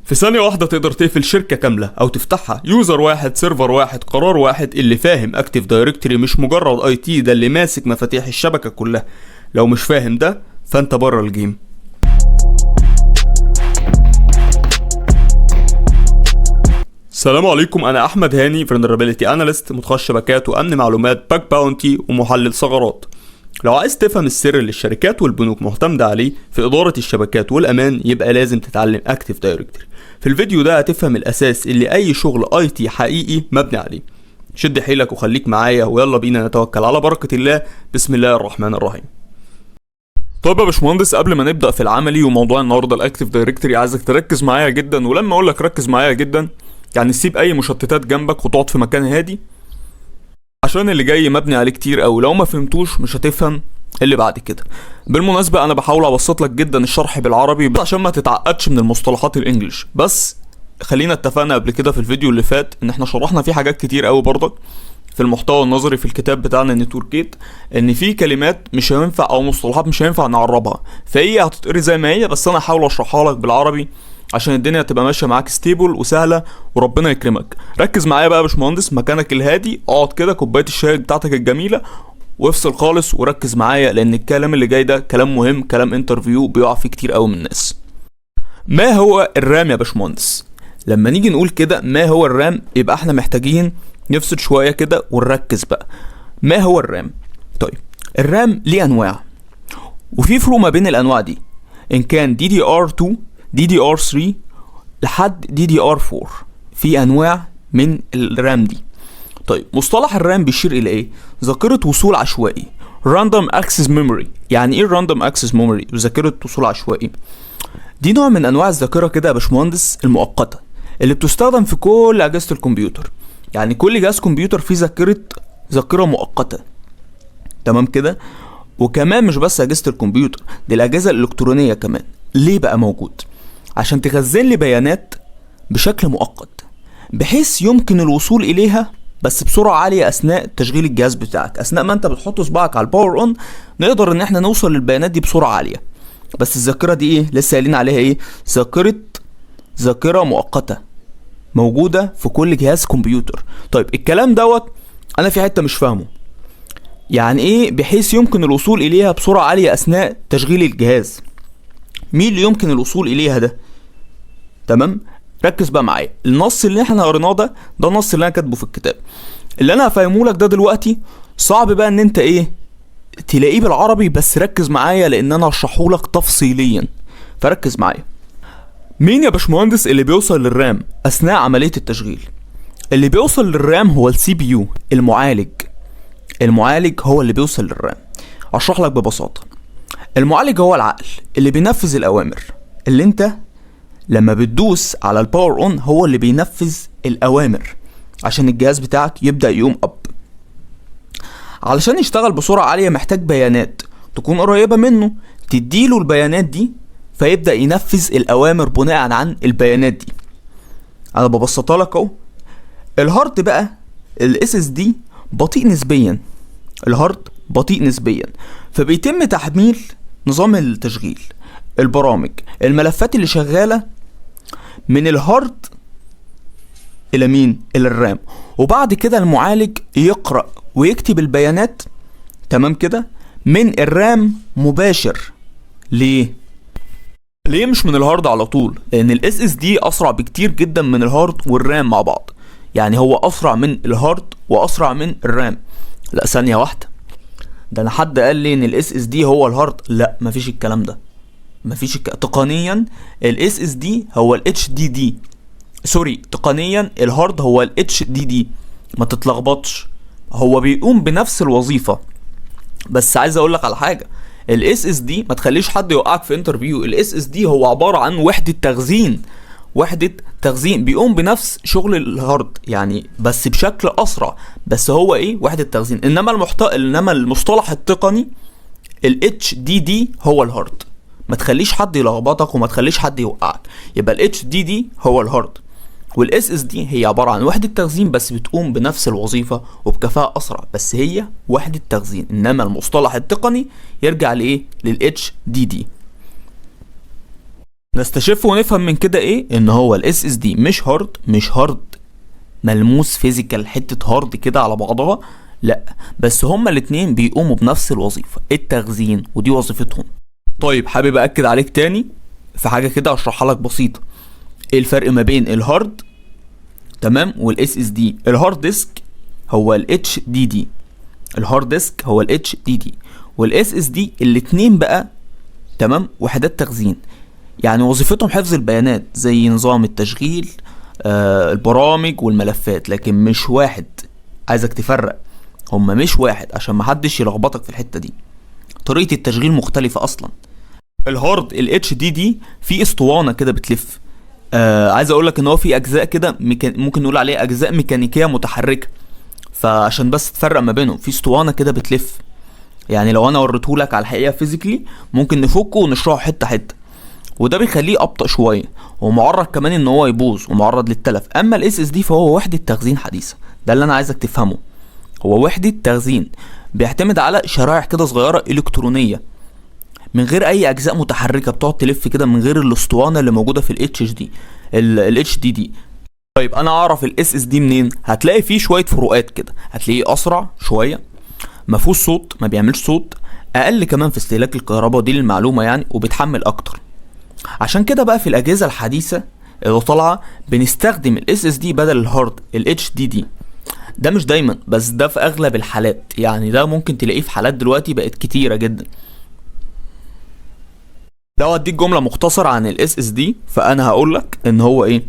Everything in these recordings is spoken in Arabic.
في ثانية واحدة تقدر تقفل شركة كاملة أو تفتحها. يوزر واحد، سيرفر واحد، قرار واحد. اللي فاهم اكتيف دايركتوري مش مجرد اي تي، ده اللي ماسك مفاتيح الشبكة كلها. لو مش فاهم ده فانت بره الجيم. السلام عليكم، انا احمد هاني، فولنربيلتي اناليست، متخصص شبكات وامن معلومات، باك باونتي ومحلل ثغرات. لو عايز تفهم السر اللي الشركات والبنوك معتمدة عليه في إدارة الشبكات والأمان، يبقى لازم تتعلم اكتيف دايركتوري. في الفيديو ده هتفهم الأساس اللي أي شغل اي تي حقيقي مبني عليه. شد حيلك وخليك معايا، ويلا بينا نتوكل على بركة الله. بسم الله الرحمن الرحيم. طيب يا باشمهندس، قبل ما نبدأ في العملي وموضوع النهارده الاكتيف دايركتوري، عايزك تركز معايا جدا. ولما اقول لك ركز معايا جدا، يعني سيب اي مشتتات جنبك وتقعد في مكان هادي، عشان اللي جاي مبني عليه كتير قوي. لو ما فهمتوش مش هتفهم اللي بعد كده. بالمناسبة انا بحاول ابسط لك جدا الشرح بالعربي عشان ما تتعقدش من المصطلحات الانجليش. بس خلينا اتفقنا قبل كده في الفيديو اللي فات ان احنا شرحنا فيه حاجات كتير قوي برضك في المحتوى النظري في الكتاب بتاعنا نتوركيت، ان في كلمات مش هينفع او مصطلحات مش هينفع نعربها، فهي هتتقري زي ما هي، بس انا هحاول اشرحها لك بالعربي عشان الدنيا تبقى ماشيه معاك ستيبل وسهله وربنا يكرمك. ركز معايا بقى يا باشمهندس، مكانك الهادي، اقعد كده كوبايه الشاي بتاعتك الجميله وافصل خالص وركز معايا، لان الكلام اللي جاي ده كلام مهم، كلام انترفيو بيقع فيه كتير قوي من الناس. ما هو الرام يا باشمهندس؟ لما نيجي نقول كده ما هو الرام، يبقى احنا محتاجين نفصل شويه كده ونركز بقى. ما هو الرام؟ طيب الرام ليه انواع، وفي فروق ما بين الانواع دي، ان كان DDR2 DDR3 لحد DDR4. في انواع من الرام دي. طيب مصطلح الرام بيشير الى ايه؟ ذاكره وصول عشوائي، Random Access Memory. يعني ايه Random Access Memory وذاكره وصول عشوائي؟ دي نوع من انواع الذاكره كده يا باشمهندس المؤقته، اللي بتستخدم في كل اجهزه الكمبيوتر. يعني كل جهاز كمبيوتر فيه ذاكره مؤقته، تمام كده؟ وكمان مش بس اجهزه الكمبيوتر، دي الاجهزه الالكترونيه كمان. ليه بقى موجود؟ عشان تخزن لي بيانات بشكل مؤقت، بحيث يمكن الوصول اليها بس بسرعه عاليه اثناء تشغيل الجهاز بتاعك. اثناء ما انت بتحط صباعك على الباور اون، نقدر ان احنا نوصل للبيانات دي بسرعه عاليه. بس الذاكره دي ايه؟ لسه قايلين عليها ايه؟ ذاكره مؤقته، موجوده في كل جهاز كمبيوتر. طيب الكلام دوت انا في حته مش فاهمه. يعني ايه بحيث يمكن الوصول اليها بسرعه عاليه اثناء تشغيل الجهاز؟ مين اللي يمكن الوصول اليها ده؟ تمام، ركز بقى معايا. النص اللي احنا قريناه ده النص اللي انا كاتبه في الكتاب. اللي انا هفهمه لك ده دلوقتي صعب بقى ان انت ايه تلاقيه بالعربي، بس ركز معايا لان انا هشرحه لك تفصيليا، فركز معايا. مين يا باشمهندس اللي بيوصل للرام اثناء عمليه التشغيل؟ اللي بيوصل للرام هو السي بي يو، المعالج هو اللي بيوصل للرام. اشرح لك ببساطه. المعالج هو العقل اللي بينفذ الاوامر، اللي انت لما بتدوس على الباور اون هو اللي بينفذ الاوامر عشان الجهاز بتاعك يبدا يقوم اب. علشان يشتغل بسرعه عاليه محتاج بيانات تكون قريبه منه، تديله البيانات دي فيبدا ينفذ الاوامر بناء عن البيانات دي. انا ببسطها لك اهو. الهارد بقى الاس اس دي بطيء نسبيا، فبيتم تحميل نظام التشغيل، البرامج، الملفات اللي شغاله من الهارد الى مين؟ الى الرام. وبعد كده المعالج يقرأ ويكتب البيانات، تمام كده، من الرام مباشر. ليه مش من الهارد على طول؟ لان الاس اس دي اسرع بكتير جدا من الهارد والرام مع بعض. يعني هو اسرع من الهارد واسرع من الرام. لا ثانيه واحده، ده انا حد قال لي ان الاس اس دي هو الهارد. لا مفيش الكلام ده، تقنيا الاس اس دي هو الاتش دي دي، سوري، تقنيا الهارد هو الاتش دي دي، ما تتلخبطش، هو بيقوم بنفس الوظيفه. بس عايز اقول لك على حاجه، الاس اس دي ما تخليش حد يوقعك في انترفيو. الاس اس دي هو عباره عن وحده تخزين بيقوم بنفس شغل الهارد، يعني بس بشكل اسرع، بس هو ايه؟ وحده تخزين. انما المصطلح التقني الاتش دي دي هو الهارد. ما تخليش حد يلخبطك وما تخليش حد يوقعك. يبقى الاتش دي دي هو الهارد، والاس اس دي هي عباره عن وحده تخزين بس بتقوم بنفس الوظيفه وبكفاءه اسرع، بس هي وحده تخزين. انما المصطلح التقني يرجع لايه؟ للاتش دي دي. نستشف ونفهم من كده ايه؟ ان هو الاس اس دي مش هارد ملموس فيزيكال، حته هارد كده على بعضها، لا، بس هما الاتنين بيقوموا بنفس الوظيفه، التخزين، ودي وظيفتهم. طيب حابب اكد عليك تاني في حاجه كده اشرحها لك بسيطه. ايه الفرق ما بين الهارد تمام والاس اس دي؟ الهارد ديسك هو الاتش دي دي، الهارد ديسك هو الاتش دي دي، والاس اس دي الاتنين بقى تمام وحدات تخزين، يعني وظيفتهم حفظ البيانات زي نظام التشغيل، البرامج والملفات، لكن مش واحد. عايزك تفرق، هما مش واحد عشان محدش يلخبطك في الحتة دي. طريقة التشغيل مختلفة اصلا. الهارد الاتش دي دي في اسطوانة كده بتلف. عايز اقولك ان هو في اجزاء كده ممكن نقول عليها اجزاء ميكانيكية متحركة، فعشان بس تفرق ما بينهم، في اسطوانة كده بتلف. يعني لو انا وريتهولك على الحقيقة فيزيكلي ممكن نفكه ونشرحه حتة حتة، وده بيخليه ابطأ شويه، ومعرض كمان ان هو يبوظ ومعرض للتلف. اما الاس اس دي فهو وحده تخزين حديثه، ده اللي انا عايزك تفهمه. هو وحده تخزين بيعتمد على شرائح كده صغيره الكترونيه من غير اي اجزاء متحركه بتقعد تلف كده، من غير الاسطوانه اللي موجوده في الاتش دي دي. طيب انا اعرف الاس اس دي منين؟ هتلاقي فيه شويه فروقات كده، هتلاقيه اسرع شويه، مفهوش صوت، ما بيعملش صوت، اقل كمان في استهلاك الكهرباء، دي للمعلومه يعني، وبيتحمل اكتر. عشان كده بقى في الاجهزه الحديثه اللي طالعه بنستخدم الاس اس دي بدل الهارد الاتش دي دي. ده مش دايما، بس ده في اغلب الحالات، يعني ده ممكن تلاقيه في حالات دلوقتي بقت كتيره جدا. لو اديك جمله مختصره عن الاس اس دي فانا هقولك ان هو ايه؟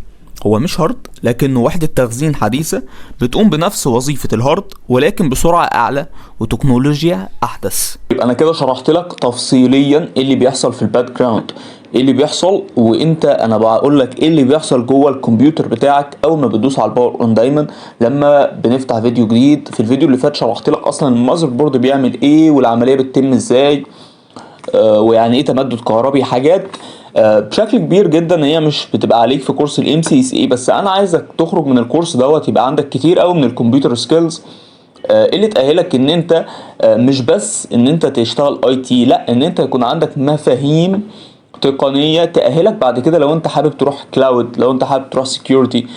هو مش هارد، لكنه وحده تخزين حديثه بتقوم بنفس وظيفه الهارد ولكن بسرعه اعلى وتكنولوجيا احدث. يبقى انا كده شرحت لك تفصيليا ايه اللي بيحصل في الباك جراوند، ايه اللي بيحصل، وانت انا بقول لك ايه اللي بيحصل جوه الكمبيوتر بتاعك اول ما بتدوس على الباور اون. دايما لما بنفتح فيديو جديد، في الفيديو اللي فات شرحت لك اصلا المذر بورد بيعمل ايه والعمليه بتتم ازاي، ويعني ايه تمدد كهربي، حاجات بشكل كبير جدا هي مش بتبقى عليك في كورس الام سي اس اي. بس انا عايزك تخرج من الكورس دوت يبقى عندك كتير قوي من الكمبيوتر سكيلز اللي تأهلك ان انت مش بس ان انت تشتغل اي تي، لا، ان انت يكون عندك مفاهيم تقنية تأهلك بعد كده لو انت حابب تروح كلاود، لو انت حابب تروح سكيورتي،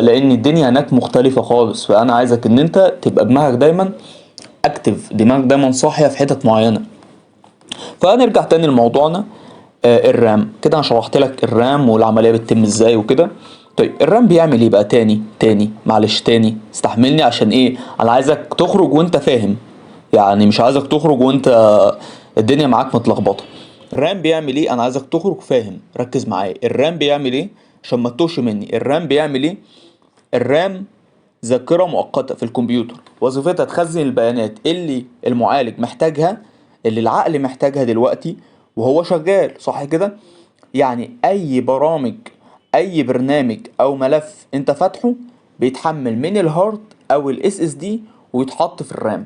لان الدنيا هناك مختلفة خالص. فانا عايزك ان انت تبقى دماغك دايما اكتف، دماغك دايما صاحية في حتت معينة. فنرجع تاني لموضوعنا. الرام كده انا شرحت لك الرام والعملية بتتم ازاي وكده. طيب الرام بيعمل ايه بقى؟ تاني معلش، تاني استحملني، عشان ايه؟ انا عايزك تخرج وانت فاهم، يعني مش عايزك تخرج وانت الدنيا معاك متلخبطه. الرام بيعمل ايه؟ انا عايزك تخرج فاهم، ركز معايا. الرام بيعمل ايه عشان ما تتوهش مني؟ الرام بيعمل ايه؟ الرام ذاكره مؤقته في الكمبيوتر، وظيفتها تخزن البيانات اللي المعالج محتاجها، اللي العقل محتاجها دلوقتي وهو شغال، صح كده؟ يعني اي برامج، اي برنامج او ملف انت فاتحه بيتحمل من الهارد او الاس اس دي ويتحط في الرام،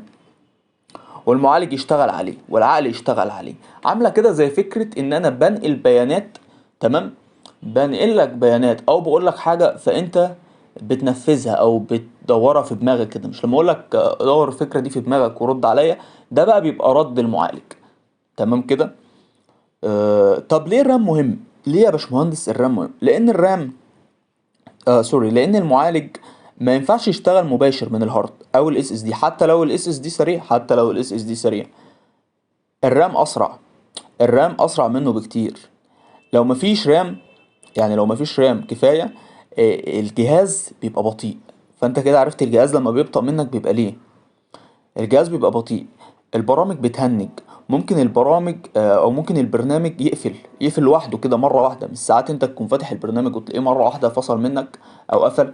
والمعالج يشتغل عليه والعقل يشتغل عليه. عامله كده زي فكره ان انا بنقل بيانات، تمام؟ بنقل لك بيانات او بقول لك حاجه فانت بتنفذها او بتدورها في دماغك كده. مش لما اقول لك دور الفكره دي في دماغك ورد عليا، ده بقى بيبقى رد المعالج، تمام كده؟ طب ليه الرام مهم؟ ليه يا باشمهندس الرام مهم؟ لان الرام لان المعالج ما ينفعش يشتغل مباشر من الهارد او الاس اس دي، حتى لو الاس اس دي سريع، الرام اسرع، الرام اسرع منه بكتير. لو مفيش رام، يعني لو مفيش رام كفايه، الجهاز بيبقى بطيء. فانت كده عرفت الجهاز لما بيبطأ منك بيبقى ليه. الجهاز بيبقى بطيء، البرامج بتهنج، ممكن البرامج او ممكن البرنامج يقفل لوحده كده مره واحده. مش ساعات انت تكون فاتح البرنامج وتلاقيه مره واحده فصل منك او قفل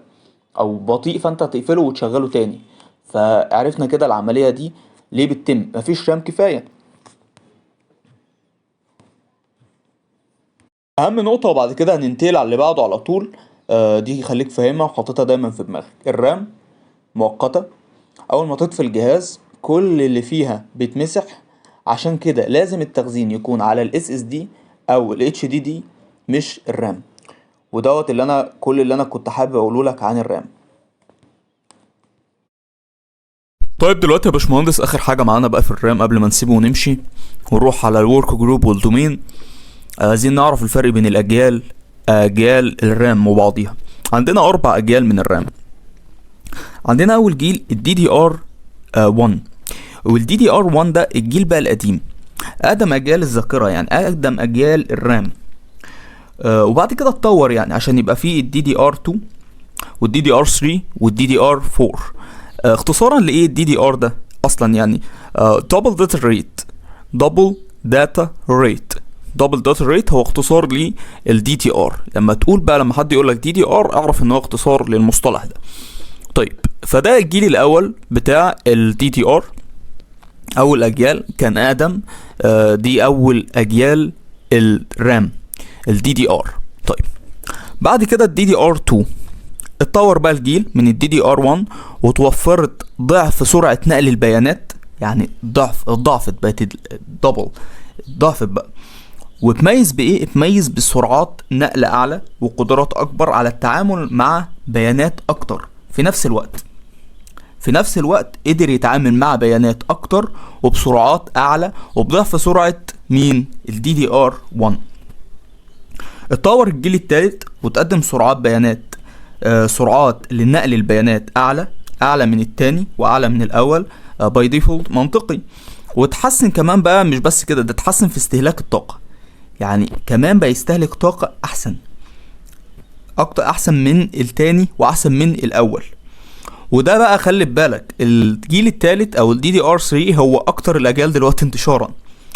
او بطيء، فانت تقفله وتشغله تاني. فعرفنا كده العمليه دي ليه بتتم، مفيش رام كفايه. اهم نقطه وبعد كده هننتقل على اللي بعده على طول، دي خليك فاهمها وحاططها دايما في دماغك. الرام مؤقته، اول ما تطفي الجهاز كل اللي فيها بيتمسح، عشان كده لازم التخزين يكون على الاس اس دي او الاتش دي دي مش الرام. ودوت كل اللي انا كنت حابب اقوله لك عن الرام. طيب دلوقتي يا باشمهندس اخر حاجه معانا بقى في الرام قبل ما نسيبه ونمشي ونروح على الورك جروب والدومين. عايزين نعرف الفرق بين اجيال الرام وبعضيها. عندنا 4 اجيال من الرام. عندنا اول جيل الدي دي ار 1، والدي دي ار 1 ده الجيل بقى القديم، اقدم اجيال الذاكره، يعني اقدم اجيال الرام. وبعد كده اتطور يعني عشان يبقى فيه الدي دي ار 2 والدي دي ار 3 والدي دي ار 4. اختصارا لايه الدي دي ار ده اصلا؟ يعني دبل داتا ريت. دبل داتا ريت هو اختصار للدي تي ار. لما حد يقول لك دي دي ار اعرف ان هو اختصار للمصطلح ده. طيب، فده الجيل الاول بتاع الدي تي ار، اول اجيال كان ادم. دي اول اجيال الرام الدي دي ار. طيب، بعد كده الدي دي ار 2 اتطور بقى الجيل من الدي دي ار 1 وتوفرت ضعف سرعة نقل البيانات، يعني ضعفت بقت دبل، ضعفت بقى. وتميز بايه؟ اتميز بسرعات نقل اعلى وقدرات اكبر على التعامل مع بيانات اكتر في نفس الوقت قدر يتعامل مع بيانات اكتر وبسرعات اعلى وبضعف سرعة مين؟ الدي دي ار 1. اتطور الجيل الثالث وتقدم سرعات بيانات، سرعات لنقل البيانات اعلى من التاني واعلى من الاول باي ديفولت، منطقي. وتحسن كمان بقى، مش بس كده، ده تحسن في استهلاك الطاقة، يعني كمان بقى يستهلك طاقة احسن من التاني واحسن من الاول. وده بقى خلي بالك الجيل الثالث او الدي دي ار 3 هو اكتر الاجيال دلوقتي انتشارا،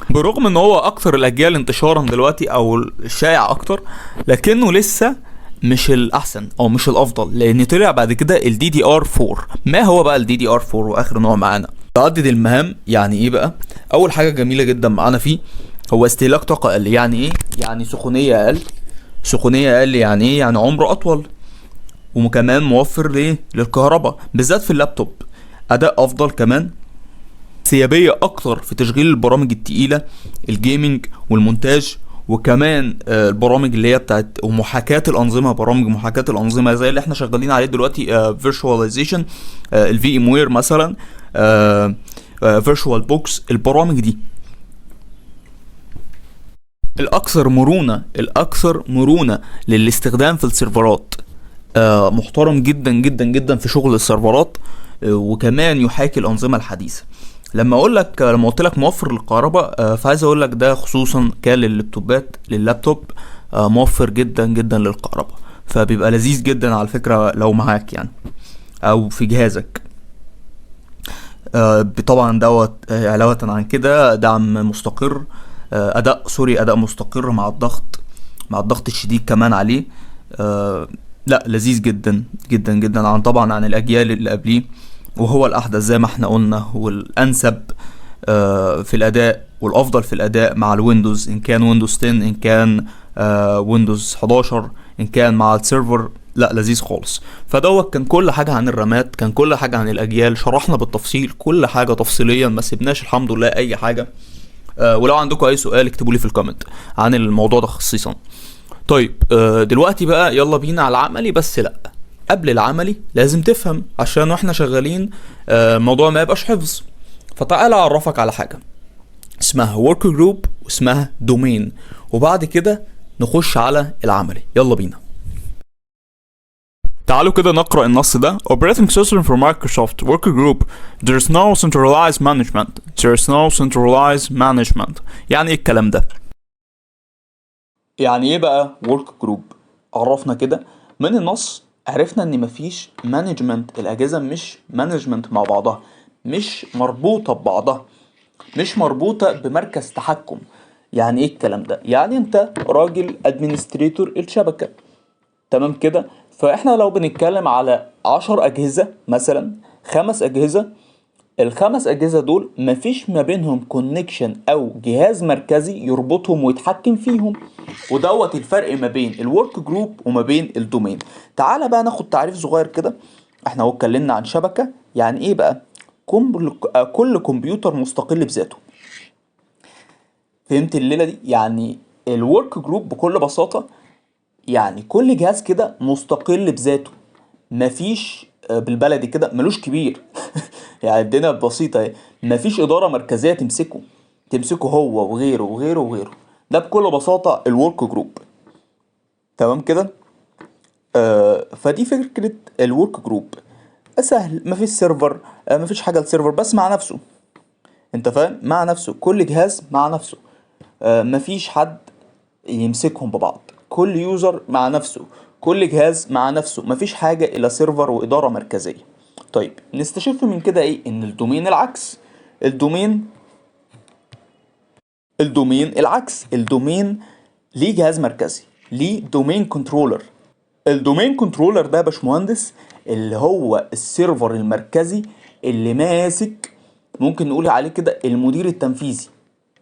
برغم ان هو اكتر الاجيال انتشارا دلوقتي او الشائع اكتر، لكنه لسه مش الاحسن او مش الافضل، لان طلع بعد كده الدي دي ار 4. ما هو بقى الدي دي ار 4 واخر نوع معانا؟ تعدد المهام. يعني ايه بقى؟ اول حاجه جميله جدا معانا فيه هو استهلاك طاقه اقل. يعني ايه؟ يعني سخونيه اقل. يعني ايه؟ يعني عمر اطول، وكمان موفر للكهرباء بالذات في اللابتوب. اداء افضل كمان، سيابيه اكتر في تشغيل البرامج التقيله، الجيمنج والمونتاج، وكمان البرامج اللي هي بتاعت ومحاكاة الانظمه، برامج محاكاة الانظمه زي اللي احنا شغالين عليه دلوقتي، فيرتشواليزيشن، الفي ام وير مثلا، فيرتشوال بوكس. البرامج دي الاكثر مرونه للاستخدام في السيرفرات، محترم جدا جدا جدا في شغل السيرفرات، وكمان يحاكي الانظمه الحديثه. لما قلت لك موفر للكهرباء، فعايز اقول لك ده خصوصا كان لللابتوب موفر جدا جدا للكهرباء، فبيبقى لذيذ جدا على فكره لو معاك يعني او في جهازك. طبعا دوت علاوه عن كده دعم مستقر، اداء مستقر مع الضغط الشديد كمان عليه. لا، لذيذ جدا جدا جدا عن الاجيال اللي قبليه، وهو الاحدث زي ما احنا قلنا، والانسب في الاداء والافضل في الاداء مع الويندوز، ان كان ويندوز 10، ان كان ويندوز 11، ان كان مع السيرفر. لا، لذيذ خالص. فدوت كان كل حاجه عن الرامات، كان كل حاجه عن الاجيال، شرحنا بالتفصيل كل حاجه تفصيليا، ما سيبناش الحمد لله اي حاجه. ولو عندكم اي سؤال اكتبوا لي في الكومنت عن الموضوع ده خصيصا. طيب، دلوقتي بقى يلا بينا على العملي. بس لا، قبل العملي لازم تفهم، عشان واحنا شغالين الموضوع ما يبقاش حفظ. فتعال اعرفك على حاجه اسمها work group واسمها domain، وبعد كده نخش على العملي. يلا بينا. تعالوا كده نقرأ النص ده. Operating system for Microsoft work group. There is no centralized management. يعني ايه الكلام ده؟ يعني ايه بقى work group؟ عرفنا كده من النص، عرفنا ان مفيش مانجمنت. الاجهزه مش مانجمنت مع بعضها، مش مربوطه ببعضها، مش مربوطه بمركز تحكم. يعني ايه الكلام ده؟ يعني انت راجل ادمنستريتور الشبكه، تمام كده؟ فاحنا لو بنتكلم على 10 اجهزه مثلا، 5 اجهزه، ال5 اجهزه دول مفيش ما بينهم كونكشن او جهاز مركزي يربطهم ويتحكم فيهم، ودوت الفرق ما بين الورك جروب وما بين الدومين. تعالى بقى ناخد تعريف صغير كده. احنا هو اتكلمنا عن شبكه، يعني ايه بقى؟ كل كمبيوتر مستقل بذاته. فهمت الليله دي؟ يعني الورك جروب بكل بساطه يعني كل جهاز كده مستقل بذاته، مفيش بالبلدي كده ملوش كبير. يعني الدنيا بسيطة، مفيش إدارة مركزية تمسكه هو وغيره وغيره وغيره. ده بكل بساطة الورك جروب. تمام كده. فدي فكرة الورك جروب، سهل، مفيش سيرفر، مفيش حاجة للسيرفر، بس مع نفسه، انت فاهم، مع نفسه، كل جهاز مع نفسه، مفيش حد يمسكهم ببعض، كل يوزر مع نفسه، كل جهاز مع نفسه، مفيش حاجة الى سيرفر وادارة مركزية. طيب نستشف من كده ايه؟ ان الدومين العكس. الدومين العكس، الدومين ليه جهاز مركزي، ليه دومين كنترولر. الدومين كنترولر ده يا باشمهندس اللي هو السيرفر المركزي اللي ماسك، ممكن نقول عليه كده المدير التنفيذي.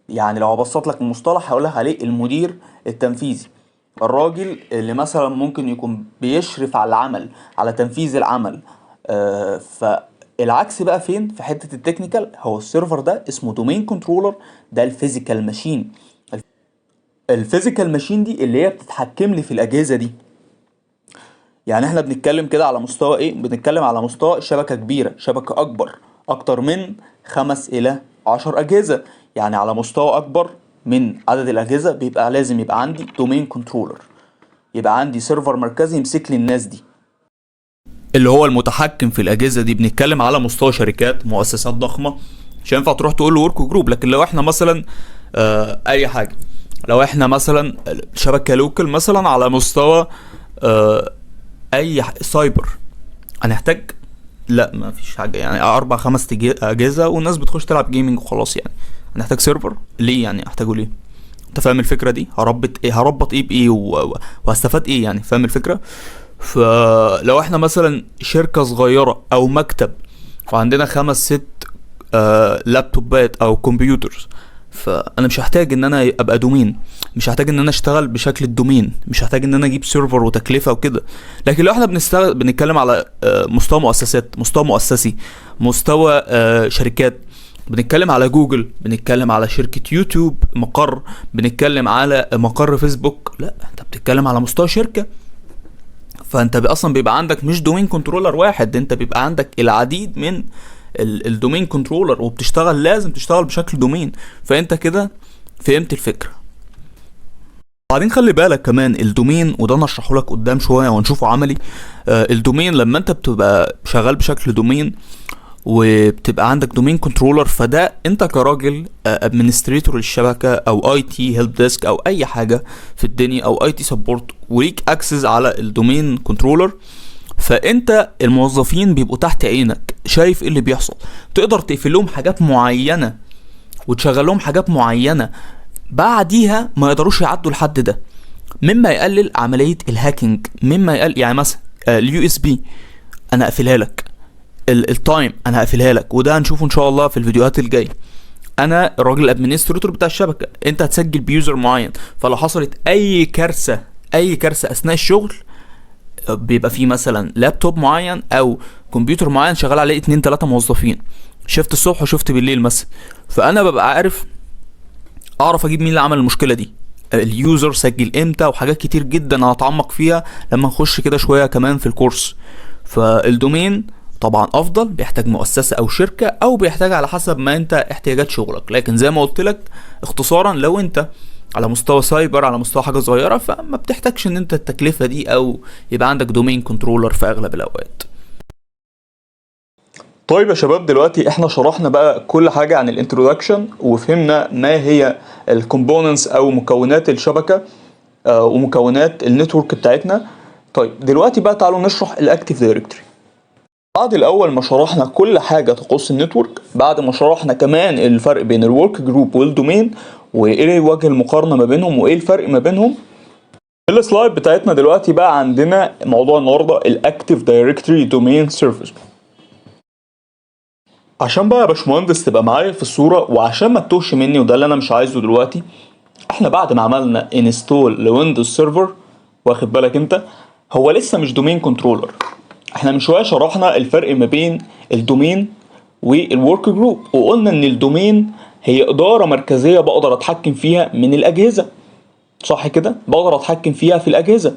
يعني لو ابسط لك المصطلح هقول لك عليه المدير التنفيذي، الراجل اللي مثلا ممكن يكون بيشرف على العمل، على تنفيذ العمل. فالعكس بقى فين؟ في حتة التكنيكال، هو السيرفر ده اسمه دومين كنترولر، ده الفيزيكال ماشين. الفيزيكال ماشين دي اللي هي بتتحكم لي في الاجهزة دي. يعني احنا بنتكلم كده على مستوى ايه؟ بنتكلم على مستوى شبكة كبيرة، شبكة اكتر من 5 إلى 10 اجهزة. يعني على مستوى اكبر من عدد الاجهزة بيبقى لازم يبقى عندي دومين كنترولر، يبقى عندي سيرفر مركزي يمسك لي الناس دي، اللي هو المتحكم في الاجهزه دي. بنتكلم على مستوى شركات، مؤسسات ضخمه، مش هينفع تروح تقول له ورك جروب. لكن لو احنا مثلا اي حاجه، لو احنا مثلا شبكه لوكال مثلا على مستوى اي سايبر، هنحتاج، لا ما فيش حاجه يعني 4-5 اجهزه والناس بتخش تلعب جيمنج وخلاص. يعني هنحتاج سيرفر ليه؟ يعني احتاجه ليه؟ انت فاهم الفكره دي؟ هربط ايه بايه وهستفاد ايه؟ يعني فاهم الفكره؟ فلو احنا مثلا شركة صغيرة او مكتب وعندنا 5-6 لابتوبات او كمبيوترز، فانا مش هحتاج ان انا ابقى دومين، مش هحتاج ان انا اشتغل بشكل الدومين، مش هحتاج ان انا اجيب سيرفر وتكلفة وكده. لكن لو احنا بنتكلم على مستوى مؤسسات، مستوى مؤسسي، مستوى شركات، بنتكلم على جوجل، بنتكلم على شركة يوتيوب مقر، بنتكلم على مقر فيسبوك، لا انت بتتكلم على مستوى شركة. فانت اصلا بيبقى عندك مش دومين كنترولر واحد، انت بيبقى عندك العديد من الدومين كنترولر، وبتشتغل، لازم تشتغل بشكل دومين. فانت كده فهمت الفكرة. بعدين خلي بالك كمان الدومين، وده نشرحه لك قدام شوية ونشوفه عملي. الدومين لما انت بتبقى شغال بشكل دومين وبتبقى عندك دومين كنترولر، فده انت كراجل ادمنستريتور للشبكه او اي تي هيلب ديسك او اي حاجه في الدنيا او اي تي سبورت، وليك اكسس على الدومين كنترولر. فانت الموظفين بيبقوا تحت عينك، شايف ايه اللي بيحصل، تقدر تقفل لهم حاجات معينه وتشغل لهم حاجات معينه، بعديها ما يقدروش يعدوا الحد ده، مما يقلل عمليه الهاكينج، مما يقلل يعني مثلا اليو اس بي انا اقفلها لك، التايم انا هقفلها لك، وده هنشوفه ان شاء الله في الفيديوهات الجايه. انا الراجل الادمنستريتور بتاع الشبكه، انت هتسجل بيوزر معين، فلو حصلت اي كارثه اثناء الشغل، بيبقى فيه مثلا لابتوب معين او كمبيوتر معين شغال عليه 2-3 موظفين، شفت الصبح وشفت بالليل مثلا، فانا ببقى اعرف اجيب مين اللي عمل المشكله دي، اليوزر سجل امتى، وحاجات كتير جدا هتعمق فيها لما نخش كده شويه كمان في الكورس. فالدومين طبعا افضل، بيحتاج مؤسسه او شركه، او بيحتاج على حسب ما انت احتياجات شغلك. لكن زي ما قلت لك اختصارا، لو انت على مستوى سايبر، على مستوى حاجه صغيره، فما بتحتاجش ان انت التكلفه دي او يبقى عندك دومين كنترولر في اغلب الاوقات. طيب يا شباب، دلوقتي احنا شرحنا بقى كل حاجة عن الانترودكشن، وفهمنا ما هي الكومبوننتس او مكونات الشبكة ومكونات النتورك بتاعتنا. طيب دلوقتي بقى تعالوا نشرح الاكتيف دايركتوري. بعد الاول ما شرحنا كل حاجة تخص النتورك، بعد ما شرحنا كمان الفرق بين الورك جروب والدومين، وايه وجه المقارنة ما بينهم، وايه الفرق ما بينهم، في السلايد بتاعتنا دلوقتي بقى عندنا موضوع النهارده الاكتيف دايركتوري دومين سيرفيس. عشان بقى يا باشمهندس تبقى معايا في الصورة، وعشان ما تتوهش مني، وده اللي انا مش عايزه دلوقتي، احنا بعد ما عملنا انستول لويندوز سيرفر، واخد بالك انت، هو لسه مش دومين كنترولر. احنا من شوية شرحنا الفرق ما بين الدومين والورك جروب، وقلنا ان الدومين هي ادارة مركزية بقدر اتحكم فيها من الاجهزة، صح كده؟ بقدر اتحكم فيها في الاجهزة.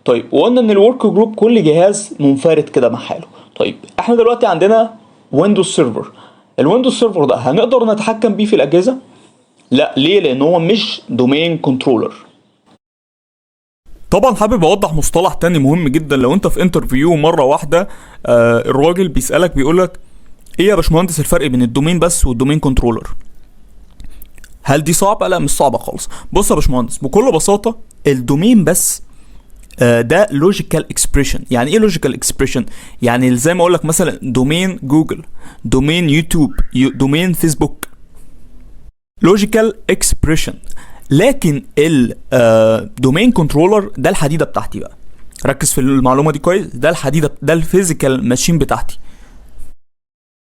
طيب وقلنا ان الورك جروب كل جهاز منفرد كده مع حاله. طيب احنا دلوقتي عندنا ويندوز سيرفر، الويندوز سيرفر ده هنقدر نتحكم بيه في الاجهزة؟ لا، ليه؟ لان هو مش دومين كنترولر. طبعا حابب اوضح مصطلح تاني مهم جدا. لو انت في انترفيو مره واحده الراجل بيسالك بيقولك ايه يا باشمهندس الفرق بين الدومين بس والدومين كنترولر؟ هل دي صعبه؟ لا، مش صعبه خالص. بص يا باشمهندس، بكل بساطه الدومين بس ده لوجيكال اكسبريشن. يعني ايه لوجيكال اكسبريشن؟ يعني زي ما اقول لك مثلا دومين جوجل، دومين يوتيوب، دومين فيسبوك، لوجيكال اكسبريشن. لكن الدومين كنترولر ده الحديده بتاعتي بقى. ركز في المعلومه دي كويس، ده الحديده، ده الفيزيكال ماشين بتاعتي.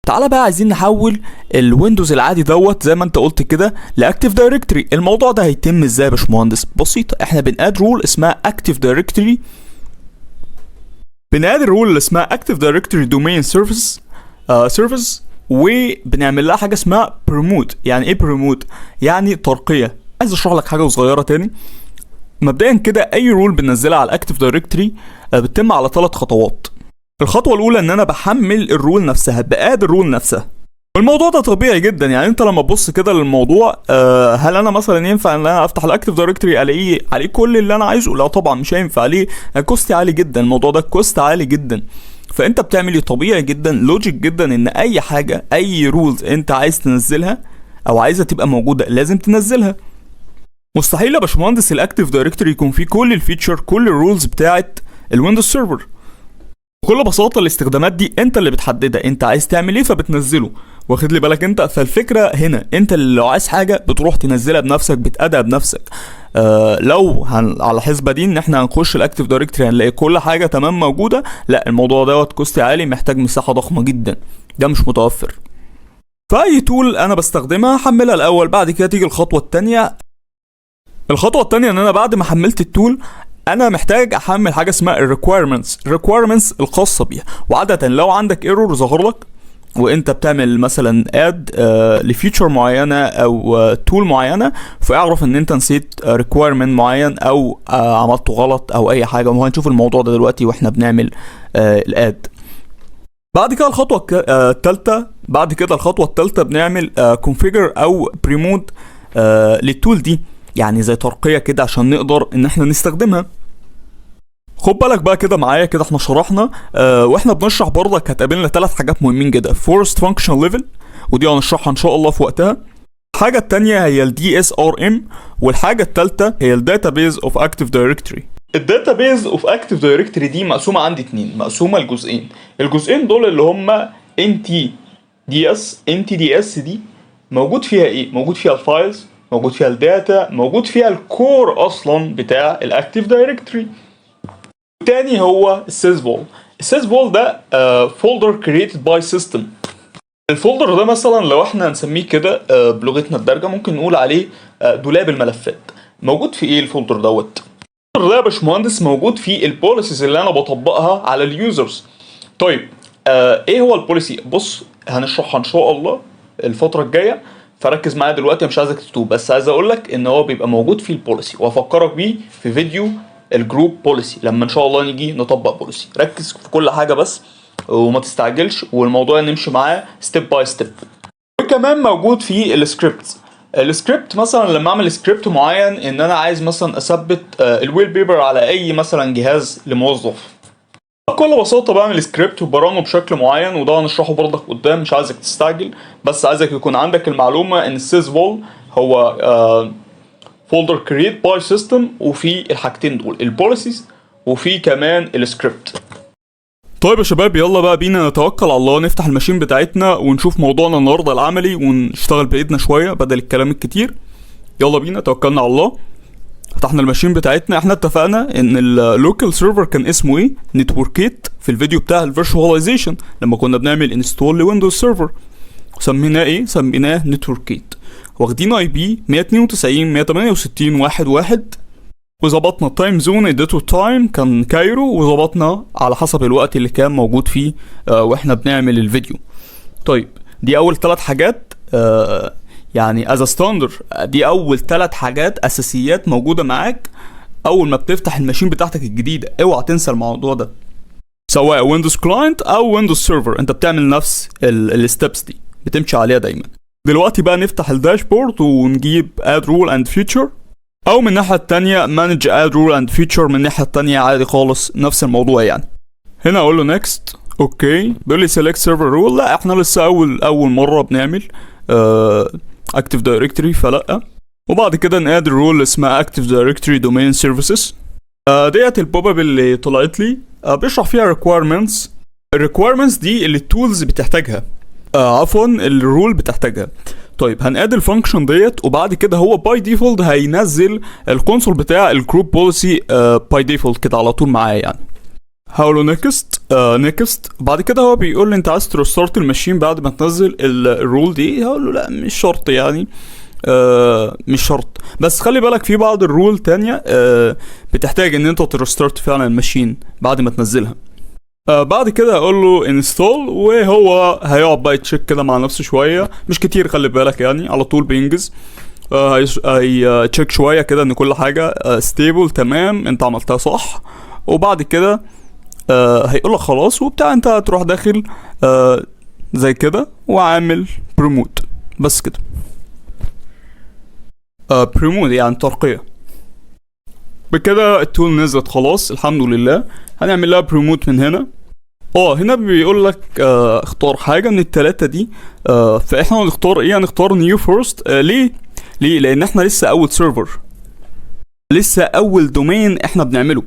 تعالى بقى عايزين نحول الويندوز العادي دوت زي ما انت قلت كده لاكتيف دايركتوري. الموضوع ده هيتم ازاي يا باشمهندس؟ بسيطه، احنا بناد رول اسمها اكتيف دايركتوري، بناد الرول اللي اسمها اكتيف دايركتوري دومين سيرفيس وبنعمل لها حاجه اسمها بروموت. يعني ايه بروموت؟ يعني ترقيه. عايز اشرح لك حاجه صغيره تاني. مبدئيا كده اي رول بننزلها على الاكتيف دايركتوري بتتم على 3 خطوات. الخطوه الاولى ان انا بحمل الرول نفسها، بقاد الرول نفسها. والموضوع ده طبيعي جدا. يعني انت لما تبص كده للموضوع هل انا مثلا ينفع ان انا افتح الاكتيف دايركتوري الاقيه عليه كل اللي انا عايزه؟ لا طبعا مش هينفع. عليه كوست عالي جدا، الموضوع ده كوست عالي جدا. فانت بتعمل طبيعي جدا، لوجيك جدا، ان اي حاجه، اي رولز انت عايز تنزلها او عايزه تبقى موجوده لازم تنزلها. مستحيل يا باشمهندس الاكتيف دايركتوري يكون فيه كل الفيتشر، كل الرولز بتاعت الويندوز سيرفر. بكل بساطه الاستخدامات دي انت اللي بتحددها، انت عايز تعمل ايه فبتنزله. واخد لي بالك انت؟ فالفكره هنا انت اللي لو عايز حاجه بتروح تنزلها بنفسك، بتأدها بنفسك. لو على الحسبه دي ان احنا هنخش الاكتيف دايركتوري هنلاقي كل حاجه تمام موجوده، لا، الموضوع دوت كوستي عالي، محتاج مساحه ضخمه جدا، ده مش متوفر. فاي تول انا بستخدمها احملها الاول، بعد كده تيجي الخطوه الثانيه. الخطوه الثانيه ان انا بعد ما حملت التول انا محتاج احمل حاجه اسمها الريكويرمنتس الخاصه بيها. وعاده لو عندك ايرور ظهر لك وانت بتعمل مثلا اد لفيتشر معينه او تول معينه، فاعرف ان انت نسيت ريكويرمنت معين او عملته غلط او اي حاجه. وهنشوف الموضوع ده دلوقتي واحنا بنعمل الاد. بعد كده الخطوه الثالثه بنعمل كونفيجر او بريموت للتول دي، يعني زي ترقيه كده عشان نقدر ان احنا نستخدمها. خد بالك بقى كده معايا كده، احنا شرحنا واحنا بنشرح برضك هتقابلنا 3 حاجات مهمين جدا. فورست فانكشن ليفل، ودي هنشرحها ان شاء الله في وقتها. الحاجه الثانيه هي الدي اس ار ام، والحاجه الثالثه هي الداتابيز اوف اكتيف دايركتوري. الداتابيز اوف اكتيف دايركتوري دي مقسومه عندي 2، مقسومه لجزئين. الجزئين دول اللي هم NTDS دي موجود فيها ايه؟ موجود فيها الفايلز، موجود فيها الداتا، موجود فيها الكور اصلا بتاع الاكتيف دايركتوري. التاني هو السيسفول ده فولدر كرييتد باي سيستم. الفولدر ده مثلا لو احنا هنسميه كده بلغتنا الدارجه ممكن نقول عليه دولاب الملفات. موجود في ايه الفولدر دوت؟ الفولدر ده يا باشمهندس موجود فيه البوليسيز اللي انا بطبقها على اليوزرز. طيب ايه هو البوليسي؟ بص هنشرحها ان شاء الله الفتره الجايه، فركز معايا دلوقتي، مش عايزك تتوه، بس عايز اقول لك ان هو بيبقى موجود فيه البوليسي، وافكرك بيه في فيديو الجروب بوليسي لما ان شاء الله نيجي نطبق بوليسي. ركز في كل حاجه بس وما تستعجلش، والموضوع نمشي معاه ستيب باي ستيب. وكمان موجود فيه السكريبت مثلا لما اعمل سكريبت معين ان انا عايز مثلا اثبت الويل بيبر على اي مثلا جهاز لموظف. بكل بساطه بعمل سكريبت وبرنه بشكل معين، وده هنشرحه برضك قدام، مش عايزك تستعجل، بس عايزك يكون عندك المعلومه ان السيسفول هو فولدر كرييت باي سيستم، وفي الحاجتين دول البوليسيز وفي كمان السكريبت. طيب يا شباب، يلا بقى بينا نتوكل على الله، نفتح الماشين بتاعتنا ونشوف موضوعنا النهارده العملي ونشتغل بايدنا شويه بدل الكلام الكتير. يلا بينا، توكلنا على الله. فتحنا الماشين بتاعتنا. احنا اتفقنا ان اللوكال سيرفر كان اسمه ايه؟ نتوركيت في الفيديو بتاع الفيرتشواليزيشن لما كنا بنعمل انستول لويندوز سيرفر. سميناه ايه؟ سميناه نتوركيت. واخدين اي بي 192.168.1.1، وظبطنا التايم زون اديته تايم كان كايرو، وظبطنا على حسب الوقت اللي كان موجود فيه واحنا بنعمل الفيديو. طيب دي اول 3 حاجات يعني از ستاندر، دي اول 3 حاجات اساسيات موجوده معاك اول ما بتفتح الماشين بتاعتك الجديده. اوعى تنسى الموضوع ده، سواء ويندوز كلاينت او ويندوز سيرفر، انت بتعمل نفس الستبس دي، بتمشي عليها دايما. دلوقتي بقى نفتح الداشبورد ونجيب add rule and feature، او من الناحيه التانية manage add rule and feature من الناحيه التانية عادي خالص نفس الموضوع يعني. هنا اقول له next. اوكي بيقول لي select server rule، لا احنا لسه اول مره بنعمل active directory فلا. وبعد كده ناد الرول اسمها active directory domain services. ديت البوب اب اللي طلعت لي بيشرح فيها requirements. الريكويرمنتس دي اللي التولز بتحتاجها، عفوا الرول بتحتاجها. طيب هنقاد الفانكشن ديت، وبعد كده هو باي ديفولت هينزل الكونسول بتاع الجروب بوليسي باي ديفولت كده على طول معايا يعني. هقول له نيكست. بعد كده هو بيقول لي انت عايز ترستارت الماشين بعد ما تنزل الرول دي. هقول له لا مش شرط يعني، مش شرط، بس خلي بالك في بعض الرول تانية بتحتاج ان انت ترستارت فعلا الماشين بعد ما تنزلها. بعد كده هقول له انستول، وهو هيقعد بقى يتشيك كده مع نفسه شويه، مش كتير خلي بالك يعني، على طول بينجز. هيتشيك شويه كده ان كل حاجه ستيبل تمام، انت عملتها صح. وبعد كده هيقول لك خلاص وبتاع، انت هتروح داخل زي كده وعامل بروموت بس كده. بروموت يعني ترقيه. بكده التول نزلت خلاص الحمد لله. هنعمل لها بروموت من هنا. هنا بيقول لك اختار حاجه من الثلاثه دي. فاحنا هنختار ايه؟ هنختار نيو فيرست. ليه لان احنا لسه اول سيرفر، لسه اول دومين احنا بنعمله.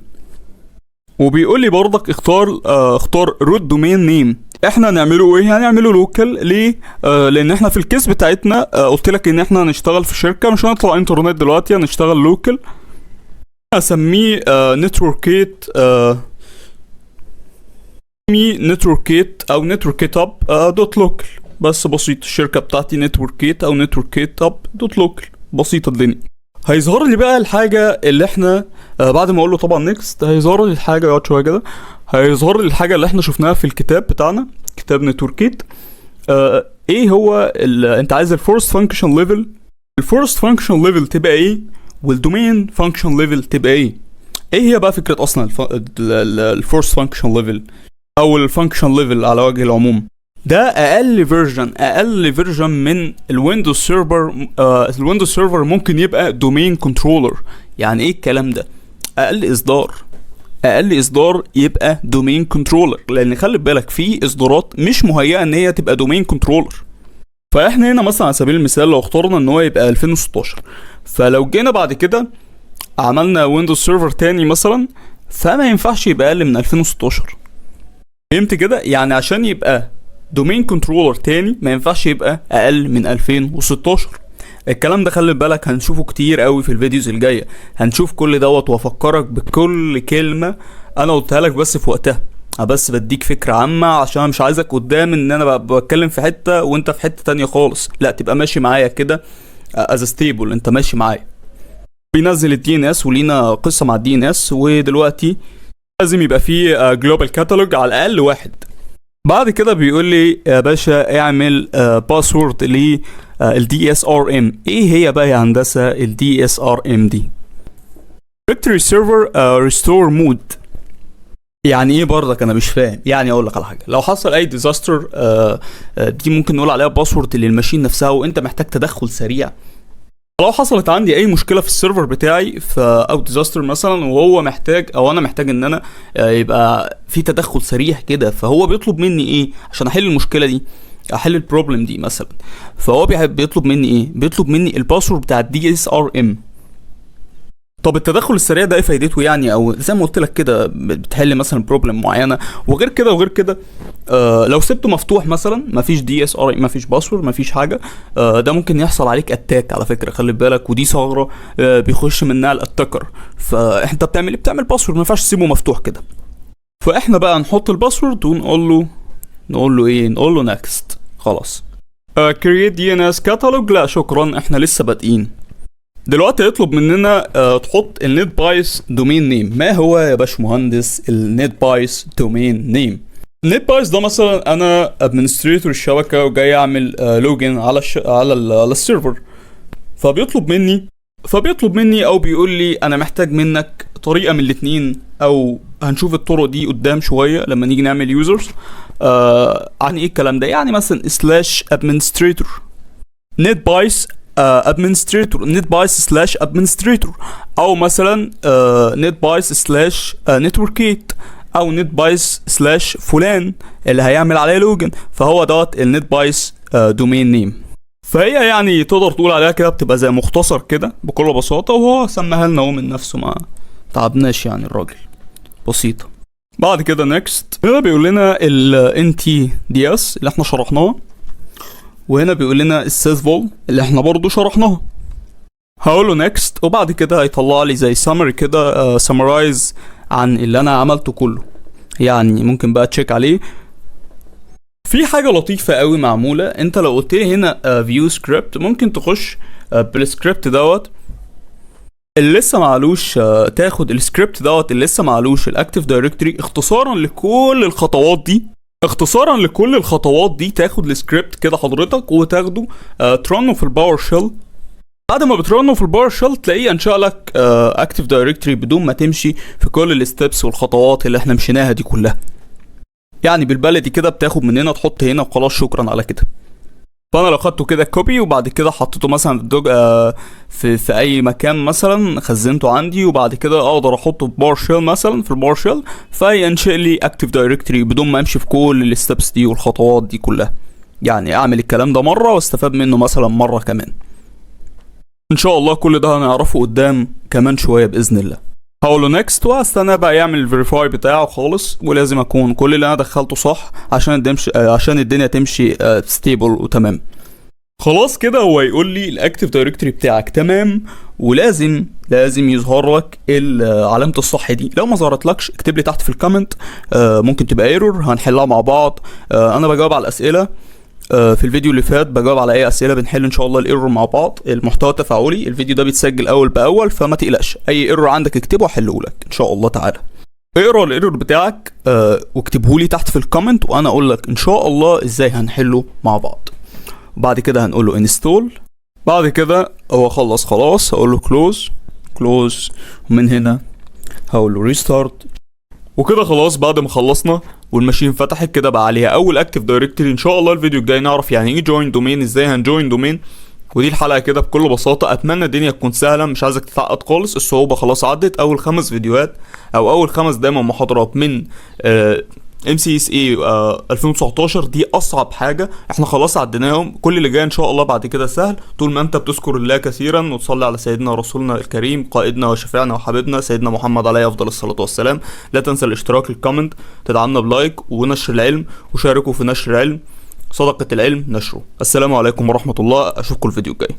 وبيقول لي برضك اختار روت دومين نيم. احنا هنعمله ايه؟ هنعمله لوكال. ليه؟ لان احنا في الكيس بتاعتنا قلت لك ان احنا هنشتغل في شركه، مش هنطلع انترنت دلوقتي، هنشتغل لوكال. اسميه نتوركيت او نتوركيت اب دوت لوكال. بس بسيط، الشركه بتاعتي نتوركيت او نتوركيت اب دوت لوكال، بسيطه الدنيا. هيظهر لي بقى الحاجه اللي احنا بعد ما اقول له طبعا نيكست، هيظهر لي الحاجه، يقعد شويه كده، هيظهر لي الحاجه اللي احنا شفناها في الكتاب بتاعنا، كتاب نتوركيت. ايه هو انت عايز الفورست فانكشن ليفل. الفورست فانكشن ليفل تبقى ايه، والدومين فانكشن ليفل تبقى ايه هي بقى فكره اصلا الفورست فانكشن ليفل او الفانكشن ليفل على وجه العموم. ده اقل فيرجن من الويندوز سيرفر. الويندوز سيرفر ممكن يبقى دومين كنترولر. يعني ايه الكلام ده؟ اقل اصدار يبقى دومين كنترولر، لان خلي بالك في اصدارات مش مهيئه ان هي تبقى دومين كنترولر. فاحنا هنا مثلا على سبيل المثال لو اخترنا ان هو يبقى 2016، فلو جينا بعد كده عملنا ويندوز سيرفر تاني مثلا، فما ينفعش يبقى اقل من 2016. فهمت كده؟ يعني عشان يبقى دومين كنترولر تاني ما ينفعش يبقى اقل من 2016. الكلام ده خلي بالك هنشوفه كتير قوي في الفيديوز الجايه، هنشوف كل دوت وافكرك بكل كلمه انا قلتها لك بس في وقتها. بس بديك فكره عامه عشان مش عايزك قدام ان انا بتكلم في حته وانت في حته تانية خالص، لا تبقى ماشي معايا كده از ستيبل، انت ماشي معايا. بينزل الدي ان اس ولينا قصه مع الدي ان اس، ودلوقتي لازم يبقى فيه جلوبال كاتالوج على الاقل واحد. بعد كده بيقول لي يا باشا اعمل باسورد للدي اس ار ام. ايه هي بقى يا هندسه الدي اس ار ام دي؟ دايركتوري سيرفر ريستور مود. يعني ايه برضك؟ انا مش فاهم. يعني اقول لك على حاجه، لو حصل اي ديزاستر دي ممكن نقول عليها باسورد للماشين نفسها، وانت محتاج تدخل سريع. لو حصلت عندي اي مشكله في السيرفر بتاعي او ديزاستر مثلا، وهو محتاج او انا محتاج ان انا يبقى في تدخل سريع كده، فهو بيطلب مني ايه عشان احل المشكله دي، احل البروبلم دي مثلا؟ فهو بيطلب مني ايه؟ بيطلب مني الباسورد بتاع الدي اس ار ام. طب التدخل السريع ده ايه فايدته يعني؟ او زي ما قلت لك كده بتحل مثلا بروبلم معينه، وغير كده لو سبته مفتوح مثلا مفيش دي اس ار، مفيش باسورد، مفيش حاجه، ده ممكن يحصل عليك اتاك على فكره، خلي بالك، ودي ثغره بيخش منها الاتاكر. فانت بتعمل ايه؟ بتعمل باسورد، ما ينفعش تسيبه مفتوح كده. فاحنا بقى نحط الباسورد ونقول له ايه؟ نقول له نيكست. خلاص. كرييت دي ان اس كاتالوج، لا شكرا احنا لسه بادئين. دلوقتي هيطلب مننا تحط النت بايس دومين نيم. ما هو يا باشمهندس النت بايس دومين نيم؟ النت بايس ده مثلا انا ادمنستريتور الشبكه وجاي اعمل لوجن على السيرفر، فبيطلب مني او بيقول لي انا محتاج منك طريقه من الاثنين، او هنشوف الطرق دي قدام شويه لما نيجي نعمل يوزرز. عن ايه الكلام ده؟ يعني مثلا سلاش ادمنستريتور netbice administrator netbice slash administrator، او مثلا netbice slash networkate، او netbice slash فلان اللي هيعمل عليه لوجن، فهو دوت النتبايس دومين نيم. فهي يعني تقدر تقول عليها كده بتبقى زي مختصر كده بكل بساطة، وهو سماها لنا هو من نفسه، ما تعبناش يعني الراجل، بسيطة. بعد كده next هنا بيقول لنا ال NTDS اللي احنا شرحناها، وهنا بيقول لنا السيسفول اللي احنا برضو شرحناها. هقول له next، وبعد كده هيطلع لي زي summary كده summarize عن اللي انا عملته كله، يعني ممكن بقى تشيك عليه. في حاجة لطيفة قوي معمولة، انت لو قلت لي هنا view script ممكن تخش بالسكريبت دوت اللي لسه معلوش، تاخد السكريبت دوت اللي لسه معلوش الاكتيف دايركتوري، اختصارا لكل الخطوات دي تاخد السكريبت كده حضرتك وتاخده ترنه في الباور شيل. بعد ما بترنه في الباور شيل تلاقيه انشأ لك اكتيف دايركتوري بدون ما تمشي في كل الستبس والخطوات اللي احنا مشيناها دي كلها. يعني بالبلدي كده بتاخد من هنا تحط هنا وخلاص، شكرا على كده. فانا لو خدته كده كوبي وبعد كده حطيته مثلا في اي مكان مثلا خزنته عندي، وبعد كده اقدر احطه في باور شيل مثلا في الباور شيل، فينشئ لي اكتيف دايركتوري بدون ما امشي في كل الستبس دي والخطوات دي كلها. يعني اعمل الكلام ده مره واستفاد منه مثلا مره كمان. ان شاء الله كل ده هنعرفه قدام كمان شويه باذن الله. هقول له نيكست واستنى بقى يعمل الفيريفاي بتاعه خالص، ولازم اكون كل اللي انا دخلته صح عشان الدنيا تمشي ستيبل وتمام. خلاص كده هو يقول لي الاكتيف دايركتوري بتاعك تمام، ولازم يظهر لك علامه الصح دي. لو ما ظهرتلكش اكتب لي تحت في الكومنت، ممكن تبقى ايرور هنحلها مع بعض. انا بجاوب على الاسئله في الفيديو اللي فات، بجاوب على اي اسئله، بنحل ان شاء الله الايرور مع بعض. المحتوى تفاعلي، الفيديو ده بيتسجل اول باول، فما تقلقش اي ايرور عندك اكتبه احله لك ان شاء الله تعالى. اقرا الايرور بتاعك واكتبه لي تحت في الكومنت، وانا اقول لك ان شاء الله ازاي هنحله مع بعض. وبعد كده هنقول له انستول. بعد كده هو خلاص هقول له كلوز، ومن هنا هقول له ريستارت. وكده خلاص بعد ما خلصنا والماشين فتحت كده بقى عليها اول اكتيف دايركتوري. ان شاء الله الفيديو الجاي نعرف يعني ايه جوين دومين، ازاي هنجوين دومين. ودي الحلقه كده بكل بساطه. اتمنى الدنيا تكون سهله، مش عايزك تتعقد خالص، الصعوبه خلاص عدت. اول 5 فيديوهات او اول 5 دايما محاضرات من MCSA 2019 دي اصعب حاجه، احنا خلاص عديناهم. كل اللي جاي ان شاء الله بعد كده سهل، طول ما انت بتذكر الله كثيرا وتصلي على سيدنا رسولنا الكريم قائدنا وشفيعنا وحبيبنا سيدنا محمد عليه افضل الصلاه والسلام. لا تنسى الاشتراك، الكومنت، تدعمنا بلايك ونشر العلم، وشاركوا في نشر العلم، صدقه العلم نشره. السلام عليكم ورحمه الله، اشوفكم الفيديو الجاي.